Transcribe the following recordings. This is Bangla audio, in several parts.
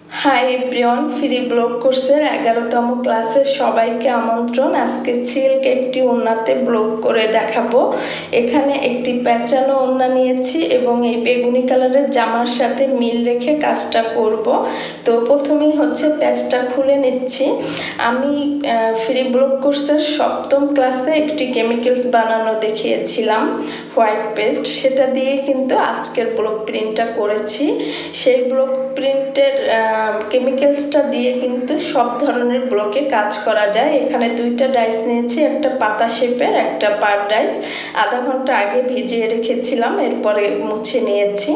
হাই এভরিওয়ান, ফ্রি ব্লগ কোর্সের 11তম ক্লাসে সবাইকে আমন্ত্রণ। আজকে সিল্ক একটি ওড়নাতে ব্লগ করে দেখাবো। এখানে একটি পেঁচানো ওড়না নিয়েছি এবং এই বেগুনি কালারের জামার সাথে মিল রেখে কাজটা করব। তো প্রথমেই হচ্ছে প্যাচটা খুলে নিচ্ছি। আমি ফ্রি ব্লগ কোর্সের 7ম ক্লাসে একটি কেমিক্যালস বানানো দেখিয়েছিলাম, হোয়াইট পেস্ট, সেটা দিয়ে কিন্তু আজকের ব্লক প্রিন্টটা করেছি। সেই ব্লক প্রিন্টের কেমিক্যালসটা দিয়ে কিন্তু সব ধরনের ব্লকে কাজ করা যায়। এখানে 2টা ডাইস নিয়েছি, একটা পাতা শেপের, একটা পার ডাইস। আধা ঘন্টা আগে ভিজিয়ে রেখেছিলাম, এরপরে মুছে নিয়েছি।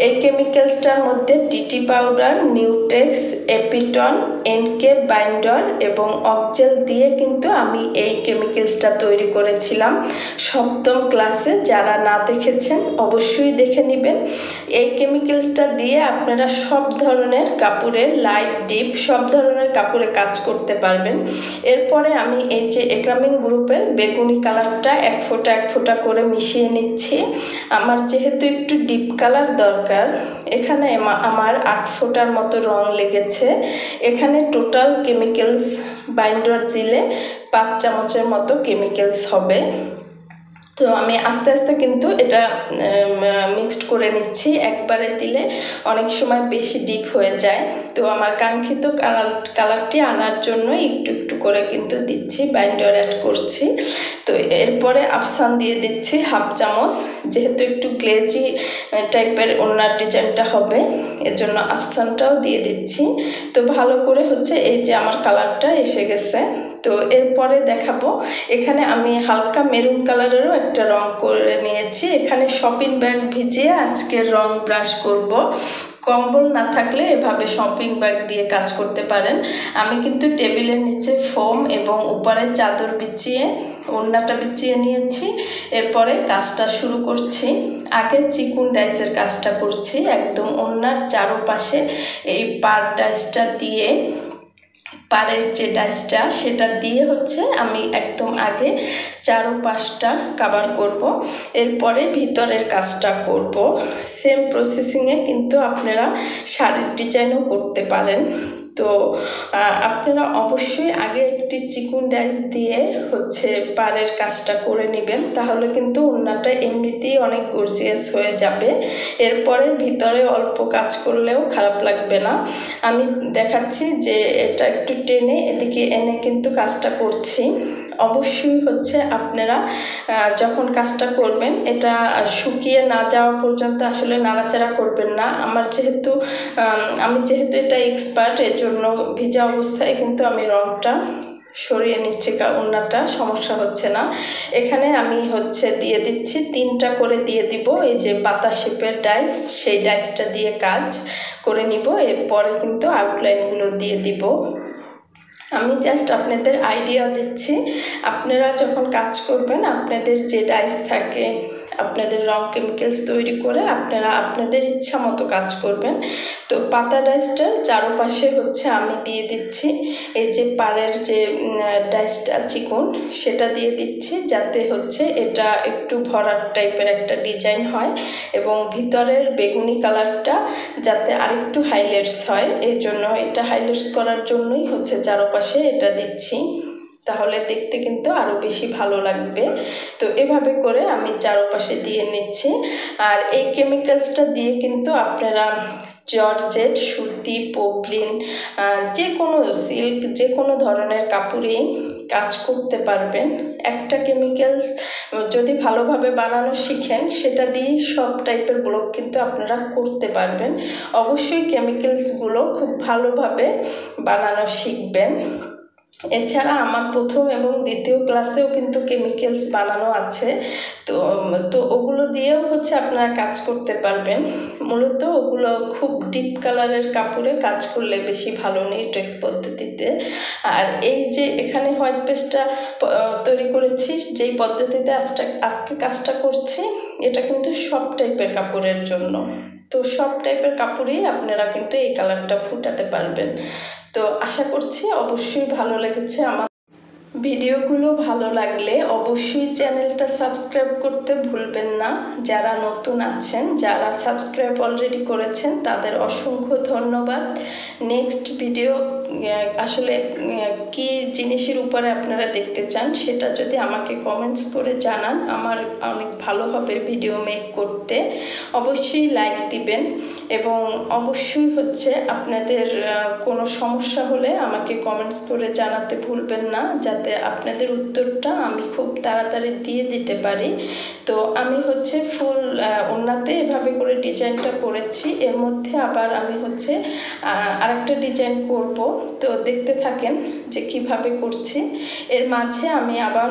এই কেমিক্যালসটার মধ্যে টিটি পাউডার, নিউটেক্স, এপিটন, এনকে বাইন্ডার এবং অকজেল দিয়ে কিন্তু আমি এই কেমিক্যালসটা তৈরি করেছিলাম 7ম ক্লাসে। যারা না দেখেছেন অবশ্যই দেখে নেবেন। এই কেমিক্যালসটা দিয়ে আপনারা সব ধরনের কাপড়ে, লাইট ডিপ সব ধরনের কাপড়ে কাজ করতে পারবেন। এরপরে আমি এই যে একরামিন গ্রুপের বেগুনি কালারটা এক ফোঁটা করে মিশিয়ে নিচ্ছি। আমার যেহেতু একটু ডিপ কালার দরকার, এখানে আমার 8 ফোঁটার মতো রং লেগেছে। এখানে টোটাল কেমিক্যালস বাইন্ডার দিলে 5 চামচের মতো কেমিক্যালস হবে। তো আমি আস্তে আস্তে কিন্তু এটা মিক্সড করে নিচ্ছি। একবারে দিলে অনেক সময় বেশি ডিপ হয়ে যায়। তো আমার কাঙ্ক্ষিত কালারটি আনার জন্য একটু একটু করে কিন্তু দিচ্ছি, বাইন্ডার অ্যাড করছি। তো এরপরে আফসান দিয়ে দিচ্ছি 1/2 চামচ। যেহেতু একটু গ্লেজি টাইপের ওড়নার ডিজাইনটা হবে, এর জন্য আফসানটাও দিয়ে দিচ্ছি। তো ভালো করে হচ্ছে এই যে আমার কালারটা এসে গেছে। তো এরপরে দেখাবো, এখানে আমি হালকা মেরুন কালারেরও একটা রং করে নিয়েছি। এখানে শপিং ব্যাগ ভিজিয়ে আজকের রং ব্রাশ করব। কম্বল না থাকলে এভাবে শপিং ব্যাগ দিয়ে কাজ করতে পারেন। আমি কিন্তু টেবিলের নিচে ফোম এবং উপরে চাদর বিছিয়ে ওড়নাটা বিছিয়ে নিয়েছি। এরপরে কাজটা শুরু করছি। আগে চিকুন ডাইসের কাজটা করছি। একদম ওড়নার চারপাশে এই পার ডাইসটা দিয়ে, পাড়ের যে ডাইসটা সেটা দিয়ে হচ্ছে আমি একদম আগে চারপাশটা কভার করব। এরপরে ভিতরের কাজটা করব। সেম প্রসেসিংয়ে কিন্তু আপনারা শাড়ির ডিজাইনও করতে পারেন। তো আপনারা অবশ্যই আগে একটি চিকুন ডাইস দিয়ে হচ্ছে পাড়ের কাজটা করে নেবেন, তাহলে কিন্তু ওড়নাটা এমনিতেই অনেক গর্জিয়াস হয়ে যাবে। এরপরে ভিতরে অল্প কাজ করলেও খারাপ লাগবে না। আমি দেখাচ্ছি যে এটা একটু টেনে এদিকে এনে কিন্তু কাজটা করছি। অবশ্যই হচ্ছে আপনারা যখন কাজটা করবেন এটা শুকিয়ে না যাওয়া পর্যন্ত আসলে নাড়াচাড়া করবেন না। আমি যেহেতু এটা এক্সপার্ট, এর জন্য ভিজা অবস্থায় কিন্তু আমি রংটা সরিয়ে নিচ্ছি, ওড়নাটা সমস্যা হচ্ছে না। এখানে আমি হচ্ছে দিয়ে দিচ্ছি 3টা করে দিয়ে দিব এই যে পাতা শেপের ডাইস, সেই ডাইসটা দিয়ে কাজ করে নিব। এরপরে কিন্তু আউটলাইনগুলো দিয়ে দিব। আমি জাস্ট আপনাদের আইডিয়া দিচ্ছি। আপনারা যখন কাজ করবেন, আপনাদের যে ডাইস থাকে, আপনাদের রং কেমিক্যালস তৈরি করে আপনারা আপনাদের ইচ্ছা মতো কাজ করবেন। তো পাতা ডাইসটার চারপাশে হচ্ছে আমি দিয়ে দিচ্ছি এই যে পাড়ের যে ডাইসটা চিকন, সেটা দিয়ে দিচ্ছি যাতে হচ্ছে এটা একটু ভরাট টাইপের একটা ডিজাইন হয় এবং ভিতরের বেগুনি কালারটা যাতে আরেকটু হাইলাইটস হয়, এই জন্য এটা হাইলাইটস করার জন্যই হচ্ছে চারপাশে এটা দিচ্ছি। তাহলে দেখতে কিন্তু আরও বেশি ভালো লাগবে। তো এভাবে করে আমি চারপাশে দিয়ে নিচ্ছি। আর এই কেমিক্যালসটা দিয়ে কিন্তু আপনারা জর্জেট, সুতি, পপলিন, যে কোনো সিল্ক, যে কোনো ধরনের কাপড়েই কাজ করতে পারবেন। একটা কেমিক্যালস যদি ভালোভাবে বানানো শিখেন, সেটা দিয়েই সব টাইপের ব্লক কিন্তু আপনারা করতে পারবেন। অবশ্যই কেমিক্যালসগুলো খুব ভালোভাবে বানানো শিখবেন। এছাড়া আমার 1ম এবং 2য় ক্লাসেও কিন্তু কেমিক্যালস বানানো আছে। তো ওগুলো দিয়েও হচ্ছে আপনারা কাজ করতে পারবেন। মূলত ওগুলো খুব ডিপ কালারের কাপড়ে কাজ করলে বেশি ভালো, নিউটেক্স পদ্ধতিতে। আর এই যে এখানে হোয়াইট পেস্টটা তৈরি করেছি, যেই পদ্ধতিতে আজকে কাজটা করছি, এটা কিন্তু সব টাইপের কাপড়ের জন্য। তো সব টাইপের কাপড়েই আপনারা কিন্তু এই কালারটা ফুটাতে পারবেন। তো আশা করছি অবশ্যই ভালো লেগেছে আমার ভিডিওগুলো ভালো লাগলে অবশ্যই চ্যানেলটা সাবস্ক্রাইব করতে ভুলবেন না। যারা নতুন আছেন, যারা সাবস্ক্রাইব অলরেডি করেছেন তাদের অসংখ্য ধন্যবাদ। নেক্সট ভিডিও আসলে কি জিনিসের উপরে আপনারা দেখতে চান সেটা যদি আমাকে কমেন্টস করে জানান, আমার অনেক ভালো হবে ভিডিও মেক করতে। অবশ্যই লাইক দিবেন এবং অবশ্যই আপনাদের কোনো সমস্যা হলে আমাকে কমেন্টস করে জানাতে ভুলবেন না, যাতে আপনাদের উত্তরটা আমি খুব তাড়াতাড়ি দিয়ে দিতে পারি। তো আমি ফুল ওড়নাতে এভাবে করে ডিজাইনটা করেছি। এর মধ্যে আবার আমি আরেকটা ডিজাইন করব, তো দেখতে থাকেন যে কিভাবে করছি। এর মাঝে আমি আবার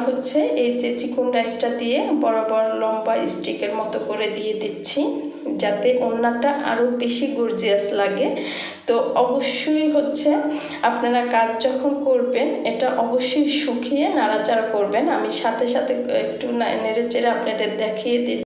এই যে চিকন ডাইসটা দিয়ে বরাবর লম্বা স্টিকের মতো করে দিয়ে দিচ্ছি, যাতে ওড়নাটা আরও বেশি গর্জিয়াস লাগে। তো অবশ্যই আপনারা কাজ যখন করবেন এটা অবশ্যই শুকিয়ে নাড়াচাড়া করবেন। আমি সাথে সাথে একটু নেড়ে চেড়ে আপনাদের দেখিয়ে দিচ্ছি।